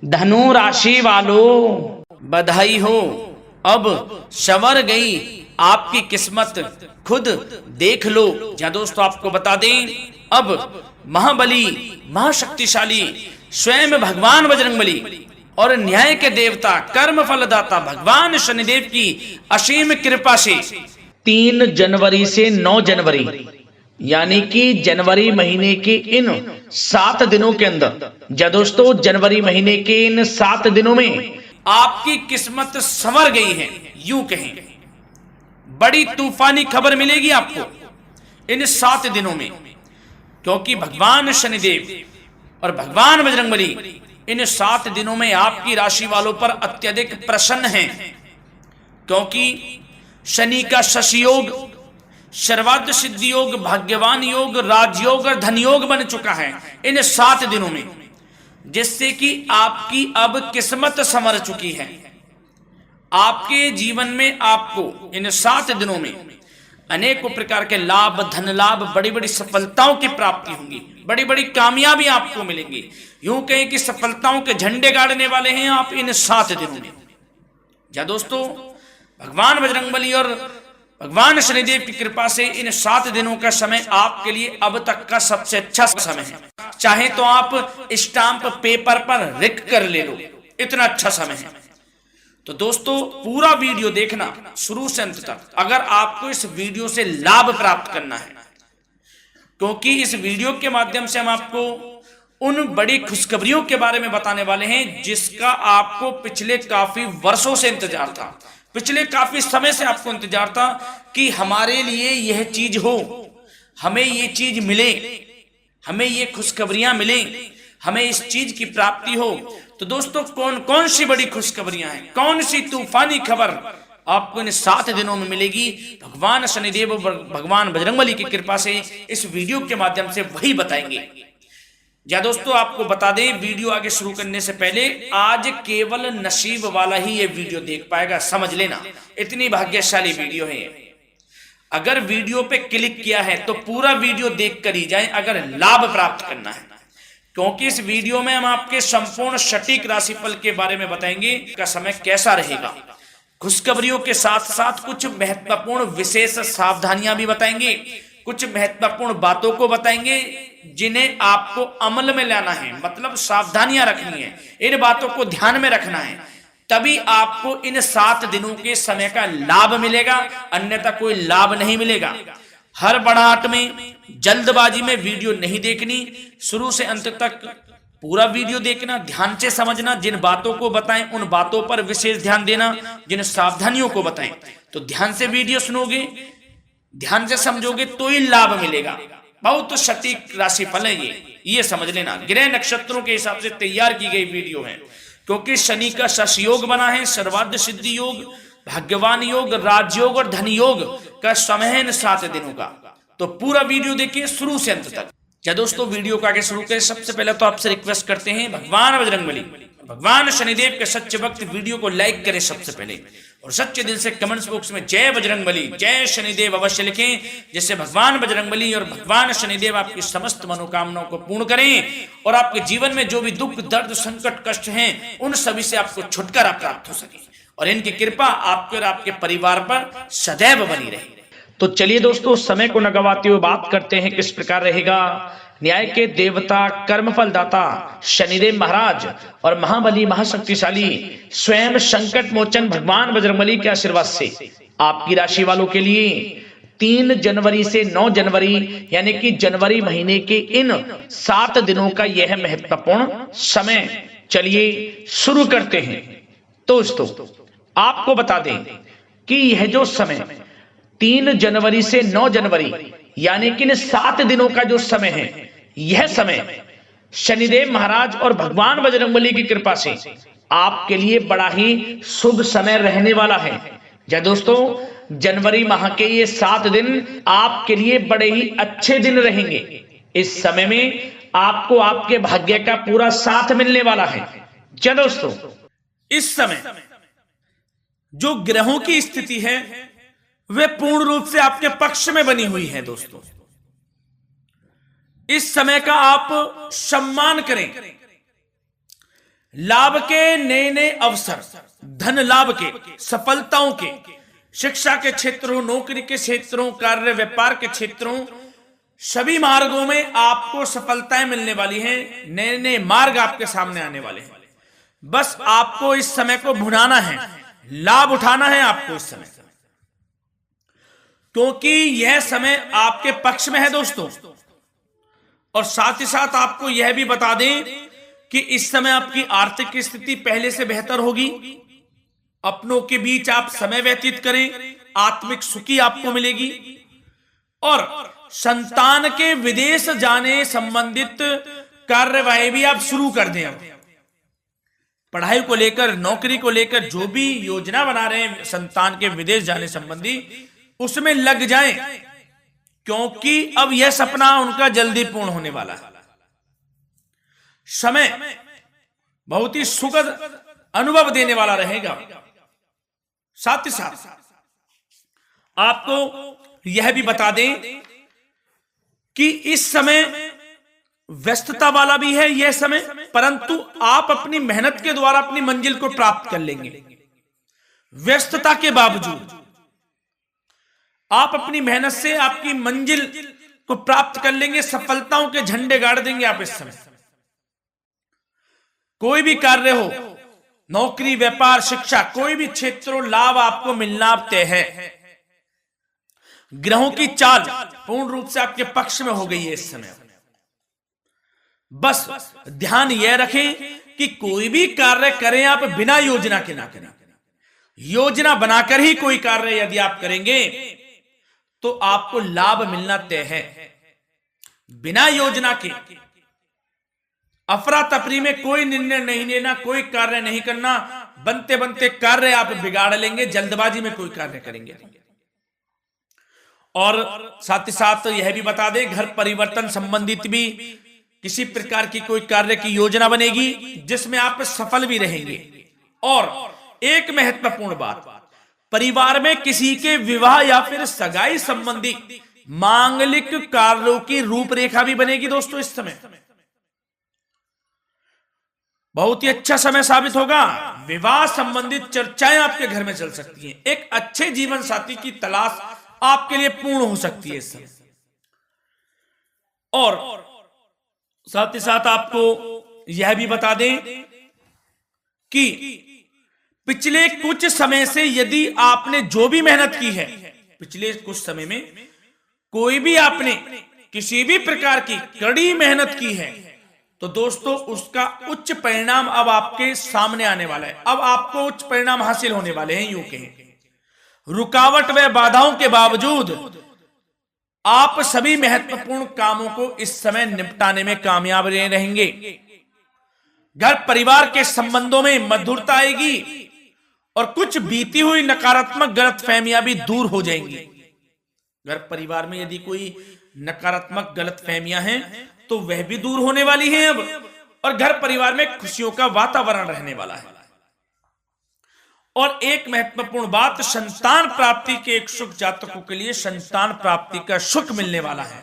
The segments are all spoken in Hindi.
धनु राशि वालों बधाई हो, अब संवर गई आपकी किस्मत, खुद देख लो। या दोस्तों आपको बता दें, अब महाबली महाशक्तिशाली स्वयं भगवान बजरंगबली और न्याय के देवता कर्म फलदाता भगवान शनिदेव की असीम कृपा से 3 जनवरी से 9 जनवरी यानी कि जनवरी महीने के इन 7 दिनों के अंदर, या दोस्तों जनवरी महीने के इन 7 दिनों में आपकी किस्मत संवर गई है। यूं कहें बड़ी तूफानी खबर मिलेगी आपको इन 7 दिनों में, क्योंकि भगवान शनिदेव और भगवान बजरंगबली इन 7 दिनों में आपकी राशि वालों पर अत्यधिक प्रसन्न हैं, क्योंकि शनि का शशि योग, सर्वार्थ सिद्धि योग, भाग्यवान योग, राजयोग और धन योग बन चुका है इन 7 दिनों में, जिससे कि आपकी अब किस्मत संवर चुकी है। आपके जीवन में आपको इन 7 दिनों में अनेकों प्रकार के लाभ, धन लाभ, बड़ी बड़ी सफलताओं की प्राप्ति होंगी, बड़ी बड़ी कामयाबी आपको मिलेंगी। यूं कहें कि सफलताओं के झंडे गाड़ने वाले हैं आप इन 7 दिनों में। या दोस्तों भगवान बजरंगबली और भगवान शनिदेव की कृपा से इन 7 दिनों का समय आपके लिए अब तक का सबसे अच्छा समय है। चाहे तो आप स्टाम्प पेपर पर लिख कर ले लो, इतना अच्छा समय है। तो दोस्तों पूरा वीडियो देखना शुरू से अंत तक, अगर आपको इस वीडियो से लाभ प्राप्त करना है, क्योंकि इस वीडियो के माध्यम से हम आपको उन बड़ी खुशखबरियों के बारे में बताने वाले हैं जिसका आपको पिछले काफी वर्षों से इंतजार था, पिछले काफी समय से आपको इंतजार था कि हमारे लिए यह चीज हो, हमें ये चीज मिले, हमें ये खुशखबरियां मिले, हमें इस चीज की प्राप्ति हो। तो दोस्तों कौन कौन सी बड़ी खुशखबरियां हैं, कौन सी तूफानी खबर आपको इन 7 दिनों में मिलेगी, भगवान शनिदेव और भगवान बजरंगबली की कृपा से इस वीडियो के माध्यम से वही बताएंगे। या दोस्तों आपको बता दें, वीडियो आगे शुरू करने से पहले आज केवल नसीब वाला ही ये वीडियो देख पाएगा, समझ लेना, इतनी भाग्यशाली वीडियो है। अगर वीडियो पे क्लिक किया है तो पूरा वीडियो देख कर ही जाए अगर लाभ प्राप्त करना है, क्योंकि इस वीडियो में हम आपके संपूर्ण सटीक राशिफल के बारे में बताएंगे का समय कैसा रहेगा। खुशखबरियों के साथ साथ कुछ महत्वपूर्ण विशेष सावधानियां भी बताएंगे, कुछ महत्वपूर्ण बातों को बताएंगे जिन्हें आपको अमल में लाना है, मतलब सावधानियां रखनी है, इन बातों को ध्यान में रखना है, तभी आपको इन 7 दिनों के समय का लाभ मिलेगा, अन्यथा कोई लाभ नहीं मिलेगा। हड़बड़ाहट में, जल्दबाजी में वीडियो नहीं देखनी, शुरू से अंत तक पूरा वीडियो देखना, ध्यान से समझना, जिन बातों को बताएं उन बातों पर विशेष ध्यान देना, जिन सावधानियों को बताएं तो ध्यान से वीडियो सुनोगे, ध्यान से समझोगे तो ही लाभ मिलेगा। बहुत तो सटीक राशिफल है ये समझ लेना, ग्रह नक्षत्रों के हिसाब से तैयार की गई वीडियो है, क्योंकि शनि का शश योग बना है, सर्वार्थ सिद्धि योग, भाग्यवान योग, राजयोग और धन योग का समय है इन 7 दिनों का। तो पूरा वीडियो देखिए शुरू से अंत तक। क्या दोस्तों वीडियो को आगे शुरू करें, सबसे पहले तो आपसे रिक्वेस्ट करते हैं, भगवान बजरंगबली भगवान शनिदेव के सच्चे भक्त वीडियो को लाइक करें सबसे पहले, और सच्चे दिल से कमेंट्स बॉक्स में जय बजरंगबली जय शनिदेव अवश्य लिखें, जिससे भगवान बजरंगबली और भगवान शनिदेव आपकी समस्त मनोकामनाओं को पूर्ण करें और आपके जीवन में जो भी दुख, दर्द, संकट, कष्ट हैं उन सभी से आपको छुटकारा प्राप्त हो सके और इनकी कृपा आपके और आपके परिवार पर सदैव बनी रहे। तो चलिए दोस्तों समय को न गवाते हुए बात करते हैं किस प्रकार रहेगा न्याय के देवता, कर्मफल दाता शनिदेव महाराज और महाबली महाशक्तिशाली स्वयं संकट मोचन भगवान बजरंगबली के आशीर्वाद से आपकी राशि वालों के लिए 3 जनवरी से 9 जनवरी यानी कि जनवरी महीने के इन 7 दिनों का यह महत्वपूर्ण समय। चलिए शुरू करते हैं। दोस्तों आपको बता दें कि यह जो समय 3 जनवरी से 9 जनवरी यानी कि 7 दिनों का जो समय है, यह समय शनिदेव महाराज और भगवान बजरंगबली की कृपा से आपके लिए बड़ा ही शुभ समय रहने वाला है। या दोस्तों जनवरी माह के ये 7 दिन आपके लिए बड़े ही अच्छे दिन रहेंगे। इस समय में आपको आपके भाग्य का पूरा साथ मिलने वाला है। या दोस्तों इस समय जो ग्रहों की स्थिति है वे पूर्ण रूप से आपके पक्ष में बनी हुई है। दोस्तों इस समय का आप सम्मान करें, लाभ के नए नए अवसर, धन लाभ के, सफलताओं के, शिक्षा के क्षेत्रों, नौकरी के क्षेत्रों, कार्य व्यापार के क्षेत्रों, सभी मार्गों में आपको सफलताएं मिलने वाली हैं। नए नए मार्ग आपके सामने आने वाले हैं। बस आपको इस समय को भुनाना है, लाभ उठाना है आपको इस समय, क्योंकि यह समय आपके पक्ष में है दोस्तों। और साथ ही साथ आपको यह भी बता दें कि इस समय आपकी आर्थिक स्थिति पहले से बेहतर होगी। अपनों के बीच आप समय व्यतीत करें, आत्मिक सुखी आपको मिलेगी। और संतान के विदेश जाने संबंधित कार्यवाही भी आप शुरू कर दें। अब पढ़ाई को लेकर, नौकरी को लेकर जो भी योजना बना रहे हैं संतान के विदेश जाने संबंधी, उसमें लग जाएं, क्योंकि अब यह सपना उनका जल्दी पूर्ण होने वाला है। समय बहुत ही सुखद अनुभव देने वाला रहेगा। साथ ही साथ आपको यह भी बता दें कि इस समय व्यस्तता वाला भी है यह समय, परंतु आप अपनी मेहनत के द्वारा अपनी मंजिल को प्राप्त कर लेंगे। व्यस्तता के बावजूद आप अपनी मेहनत से आपकी मंजिल को प्राप्त कर लेंगे। सफलताओं के झंडे गाड़ देंगे आप इस समय। कोई भी कार्य हो, नौकरी, व्यापार, शिक्षा, कोई भी क्षेत्रों, लाभ आपको मिलना तय है। ग्रहों की चाल पूर्ण रूप से आपके पक्ष में हो गई है इस समय। बस ध्यान यह रखें कि कोई भी कार्य करें आप बिना योजना के ना करें। योजना बनाकर ही कोई कार्य यदि आप करेंगे तो आपको लाभ मिलना तय है। बिना योजना के अफरा तफरी में कोई निर्णय नहीं लेना, कोई कार्य नहीं करना। बनते बनते कार्य आप बिगाड़ लेंगे, जल्दबाजी में कोई कार्य करेंगे। और साथ ही साथ यह भी बता दें, घर परिवर्तन संबंधित भी किसी प्रकार की कोई कार्य की योजना बनेगी जिसमें आप सफल भी रहेंगे। और एक महत्वपूर्ण बात, परिवार में किसी के विवाह या फिर सगाई संबंधी मांगलिक कार्यों की रूपरेखा भी बनेगी दोस्तों इस समय। बहुत ही अच्छा समय साबित होगा। विवाह संबंधित चर्चाएं आपके घर में चल सकती हैं। एक अच्छे जीवन साथी की तलाश आपके लिए पूर्ण हो सकती है इस समय। और साथ ही साथ आपको यह भी बता दें कि पिछले कुछ समय से यदि आपने जो भी मेहनत की है, पिछले कुछ समय में कोई भी आपने किसी भी प्रकार की कड़ी मेहनत की है, तो दोस्तों उसका उच्च परिणाम अब आपके सामने आने वाला है। अब आपको उच्च परिणाम हासिल होने वाले हैं। यूं कहें, रुकावट व बाधाओं के बावजूद आप सभी महत्वपूर्ण कामों को इस समय निपटाने में कामयाब रहेंगे। घर परिवार के संबंधों में मधुरता आएगी और कुछ बीती हुई नकारात्मक गलतफहमियां भी दूर हो जाएंगी। घर परिवार में यदि कोई नकारात्मक गलतफहमियां हैं तो वह भी दूर होने वाली हैं अब, और घर परिवार में खुशियों का वातावरण रहने वाला है। और एक महत्वपूर्ण बात, संतान प्राप्ति के इच्छुक जातकों के लिए संतान प्राप्ति का सुख मिलने वाला है।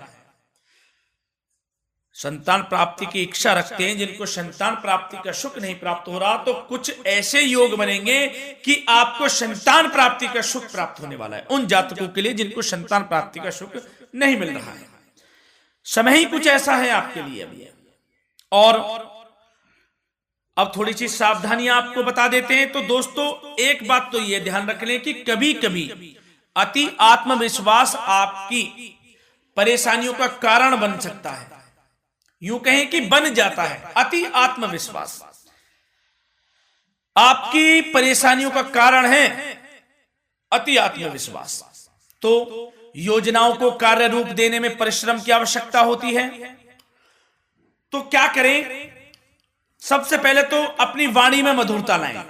संतान प्राप्ति की इच्छा रखते हैं जिनको संतान प्राप्ति का सुख नहीं प्राप्त हो रहा, तो कुछ ऐसे योग बनेंगे कि आपको संतान प्राप्ति का सुख प्राप्त होने वाला है। उन जातकों के लिए जिनको संतान प्राप्ति का सुख नहीं मिल रहा है, समय ही कुछ ऐसा है आपके लिए अभी। और अब थोड़ी सी सावधानियां आपको बता देते हैं। तो दोस्तों एक बात तो यह ध्यान रख लें कि कभी कभी अति आत्मविश्वास आपकी परेशानियों का कारण बन सकता है। यूं कहें कि बन जाता है। अति आत्मविश्वास आपकी परेशानियों का कारण है। अति आत्मविश्वास तो योजनाओं को कार्य रूप देने में परिश्रम की आवश्यकता होती है। तो क्या करें? सबसे पहले तो अपनी वाणी में मधुरता लाएं,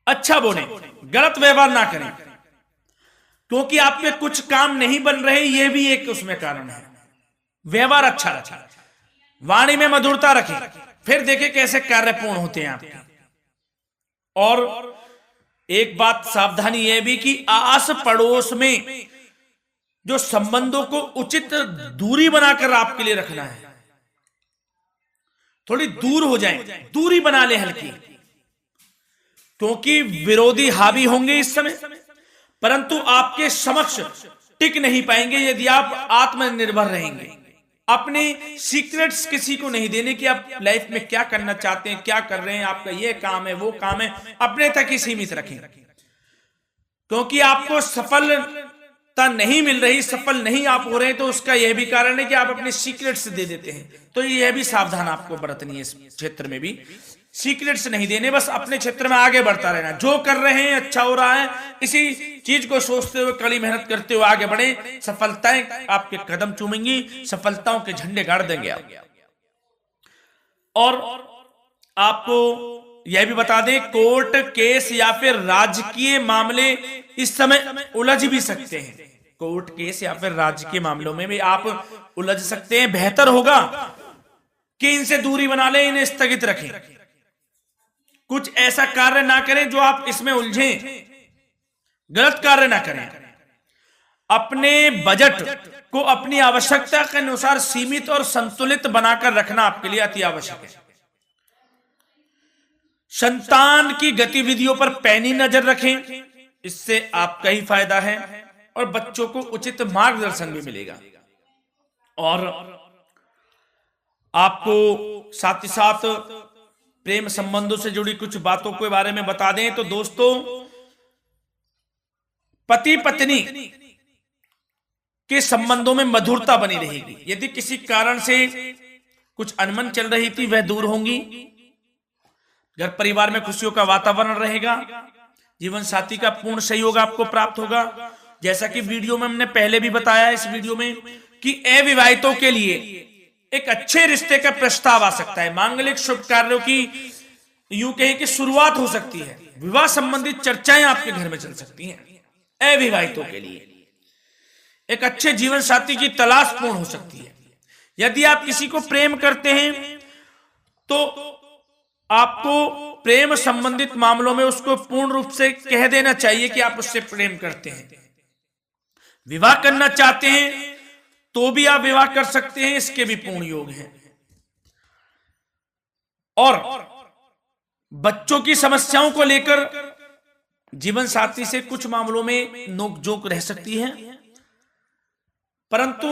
अच्छा बोलें, गलत व्यवहार ना करें, क्योंकि आपके कुछ काम नहीं बन रहे, यह भी एक उसमें कारण है। व्यवहार अच्छा रखें, वाणी में मधुरता रखें, फिर देखें कैसे कार्य पूर्ण होते हैं आपके। और एक बात सावधानी यह भी कि आस पड़ोस में जो संबंधों को उचित दूरी बनाकर आपके लिए रखना है। थोड़ी दूर हो जाएं, दूरी बना ले हल्की, क्योंकि विरोधी हावी होंगे इस समय, परंतु आपके समक्ष टिक नहीं पाएंगे यदि आप आत्मनिर्भर रहेंगे। अपने सीक्रेट्स किसी को नहीं देने कि आप लाइफ में क्या करना चाहते हैं, क्या कर रहे हैं, आपका ये काम है, वो काम है, अपने तक ही सीमित रखें। क्योंकि आपको सफलता नहीं मिल रही, सफल नहीं आप हो रहे, तो उसका यह भी कारण है कि आप अपने सीक्रेट्स दे देते हैं। तो यह भी सावधान आपको बरतनी है, इस क्षेत्र में भी सीक्रेट्स नहीं देने, बस अपने क्षेत्र में आगे बढ़ता रहना। जो कर रहे हैं अच्छा हो रहा है, इसी चीज को सोचते हुए कड़ी मेहनत करते हुए आगे बढ़े। सफलताएं आपके कदम चूमेंगी, सफलताओं के झंडे गाड़ देंगे आप। और आपको यह भी बता दें, कोर्ट केस या फिर राजकीय मामले इस समय उलझ भी सकते हैं। कोर्ट केस या फिर राजकीय मामलों में भी आप उलझ सकते हैं। बेहतर होगा कि इनसे दूरी बना लें, इन्हें स्थगित रखें, कुछ ऐसा कार्य ना करें जो आप इसमें उलझें, गलत कार्य ना करें। अपने बजट को अपनी आवश्यकता के अनुसार सीमित और संतुलित बनाकर रखना आपके लिए अति आवश्यक है। संतान की गतिविधियों पर पैनी नजर रखें, इससे आपका ही फायदा है और बच्चों को उचित मार्गदर्शन भी मिलेगा। और आपको साथ ही साथ प्रेम संबंधों से जुड़ी कुछ बातों के बारे में बता दें तो दोस्तों, पति पत्नी के संबंधों में मधुरता बनी रहेगी। यदि किसी कारण से कुछ अनबन चल रही थी वह दूर होंगी। घर परिवार में खुशियों का वातावरण रहेगा। जीवन साथी का पूर्ण सहयोग आपको प्राप्त होगा। जैसा कि वीडियो में हमने पहले भी बताया इस वीडियो में कि अविवाहितों के लिए एक अच्छे रिश्ते का प्रस्ताव आ सकता है। मांगलिक शुभ कार्यों की यूं कहें कि शुरुआत हो सकती है। विवाह संबंधित चर्चाएं आपके घर में चल सकती हैं। अविवाहितों के लिए एक अच्छे जीवन साथी की तलाश पूर्ण हो सकती है। यदि आप किसी को प्रेम करते हैं तो आपको प्रेम संबंधित मामलों में उसको पूर्ण रूप से कह देना चाहिए कि आप उससे प्रेम करते हैं। विवाह करना चाहते हैं तो भी आप विवाह कर सकते हैं, इसके भी पूर्ण योग हैं। और बच्चों की समस्याओं को लेकर जीवन साथी से कुछ मामलों में नोकझोंक रह सकती है, परंतु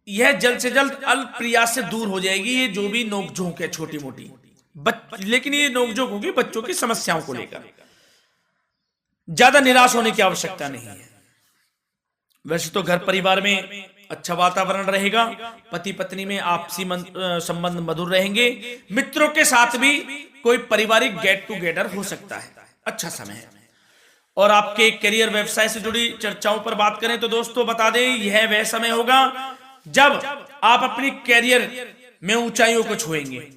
यह जल्द से जल्द अल्प प्रयास से दूर हो जाएगी। ये जो भी नोकझोंक है छोटी मोटी, लेकिन ये नोकझोंक होगी बच्चों की समस्याओं को लेकर। ज्यादा निराश होने की आवश्यकता नहीं है। वैसे तो घर परिवार में अच्छा वातावरण रहेगा। पति पत्नी में आपसी संबंध मधुर रहेंगे। मित्रों के साथ भी कोई पारिवारिक गेट टुगेदर हो सकता है। अच्छा समय है। और आपके करियर व्यवसाय से जुड़ी चर्चाओं पर बात करें तो दोस्तों बता दें, यह वह समय होगा जब आप अपनी करियर में ऊंचाइयों को छुएंगे।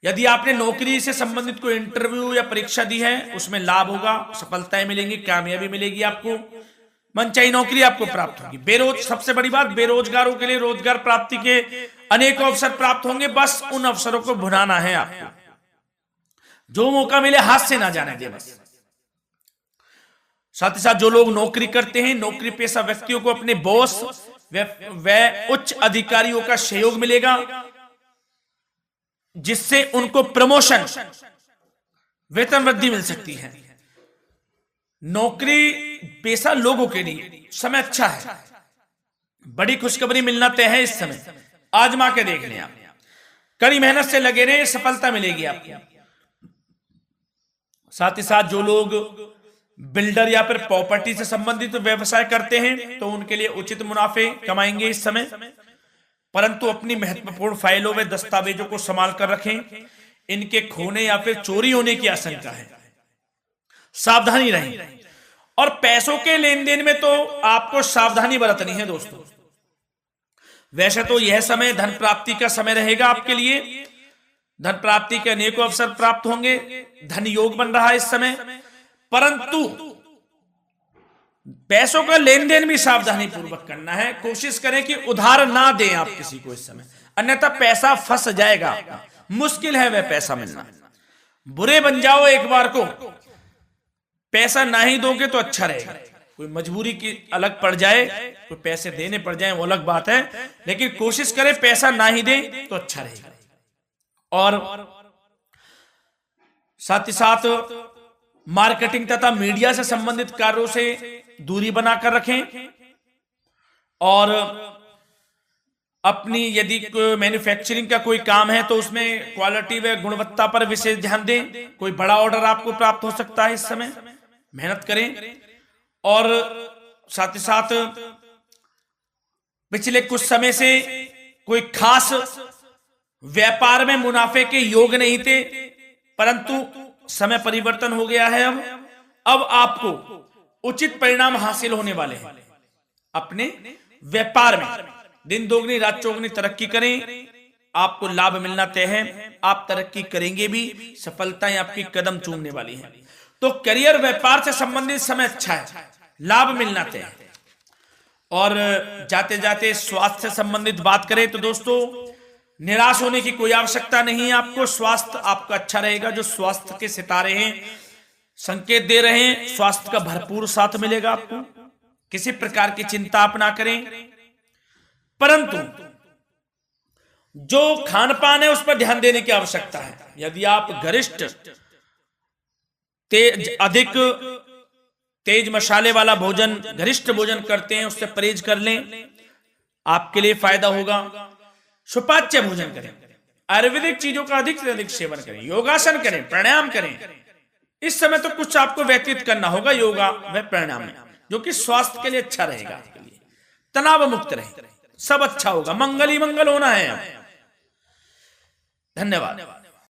यदि आपने नौकरी से संबंधित कोई इंटरव्यू या परीक्षा दी है, उसमें लाभ होगा, सफलताएं मिलेंगी, कामयाबी मिलेगी, आपको मनचाही नौकरी आपको प्राप्त होगी। सबसे बड़ी बात, बेरोजगारों के लिए रोजगार प्राप्ति के अनेक अवसर प्राप्त होंगे। बस उन अवसरों को भुनाना है आपको। जो मौका मिले हाथ से ना जाने दे बस। साथ ही साथ जो लोग नौकरी करते हैं, नौकरी पेशा व्यक्तियों को अपने बॉस व उच्च अधिकारियों का सहयोग मिलेगा, जिससे उनको प्रमोशन, वेतन वृद्धि मिल सकती है। नौकरी पेशा लोगों के लिए समय अच्छा है। बड़ी खुशखबरी मिलना तय है इस समय। आजमा के देख लें आप। कड़ी मेहनत से लगे रहे, सफलता मिलेगी आपको। साथ ही साथ जो लोग बिल्डर या फिर प्रॉपर्टी से संबंधित व्यवसाय करते हैं तो उनके लिए उचित मुनाफे कमाएंगे इस समय, परंतु अपनी महत्वपूर्ण फाइलों व दस्तावेजों को संभाल कर रखें। इनके खोने या फिर चोरी होने की आशंका है, सावधानी रहें। और पैसों के लेन देन में तो आपको सावधानी बरतनी है दोस्तों। वैसे तो यह समय धन प्राप्ति का समय रहेगा आपके लिए। धन प्राप्ति के अनेकों अवसर प्राप्त होंगे, धन योग बन रहा है इस समय, परंतु पैसों का लेन देन भी सावधानी पूर्वक करना है। कोशिश करें कि उधार ना दें आप किसी को इस समय, अन्यथा पैसा फंस जाएगा आपका। मुश्किल है वह पैसा मिलना। बुरे बन जाओ एक बार को, पैसा ना ही दोगे तो अच्छा रहेगा। कोई मजबूरी की अलग पड़ जाए, कोई पैसे देने पड़ जाए वो अलग बात है, लेकिन कोशिश करें पैसा ना ही दें तो अच्छा रहेगा। और साथ ही साथ मार्केटिंग तथा मीडिया से संबंधित कार्यों से दूरी बनाकर रखें और अपनी यदि मैन्युफैक्चरिंग का कोई काम है तो उसमें क्वालिटी व गुणवत्ता पर विशेष ध्यान दें। कोई बड़ा ऑर्डर आपको प्राप्त हो सकता है, इस समय मेहनत करें। और साथ ही साथ पिछले कुछ समय से कोई खास व्यापार में मुनाफे के योग नहीं थे, परंतु समय परिवर्तन हो गया है। अब आपको उचित परिणाम हासिल होने वाले हैं। अपने व्यापार में दिन दोगुनी रात चौगुनी तरक्की करें, आपको लाभ मिलना तय है। आप तरक्की करेंगे भी, सफलताएं आपकी कदम चूमने वाली हैं। तो करियर व्यापार से संबंधित समय अच्छा है, लाभ मिलना तय है। और जाते जाते स्वास्थ्य से संबंधित बात करें तो दोस्तों निराश होने की कोई आवश्यकता नहीं है। आपको स्वास्थ्य आपका अच्छा रहेगा। जो स्वास्थ्य के सितारे हैं संकेत दे रहे हैं, स्वास्थ्य का भरपूर साथ मिलेगा आपको। किसी प्रकार की चिंता आप ना करें, परंतु जो खान पान है उस पर ध्यान देने की आवश्यकता है। यदि आप गरिष्ठ अधिक तेज मसाले वाला भोजन, गरिष्ठ भोजन करते हैं, उससे परहेज कर लें, आपके लिए फायदा होगा। सुपाच्य भोजन करें, आयुर्वेदिक चीजों का अधिक से अधिक सेवन करें, योगासन करें, प्राणायाम करें। इस समय तो कुछ आपको व्यतीत करना होगा योगा व प्राणायाम में, जो कि स्वास्थ्य के लिए अच्छा रहेगा, आपके लिए तनाव मुक्त रहे, सब अच्छा होगा। मंगल ही मंगल होना है। धन्यवाद।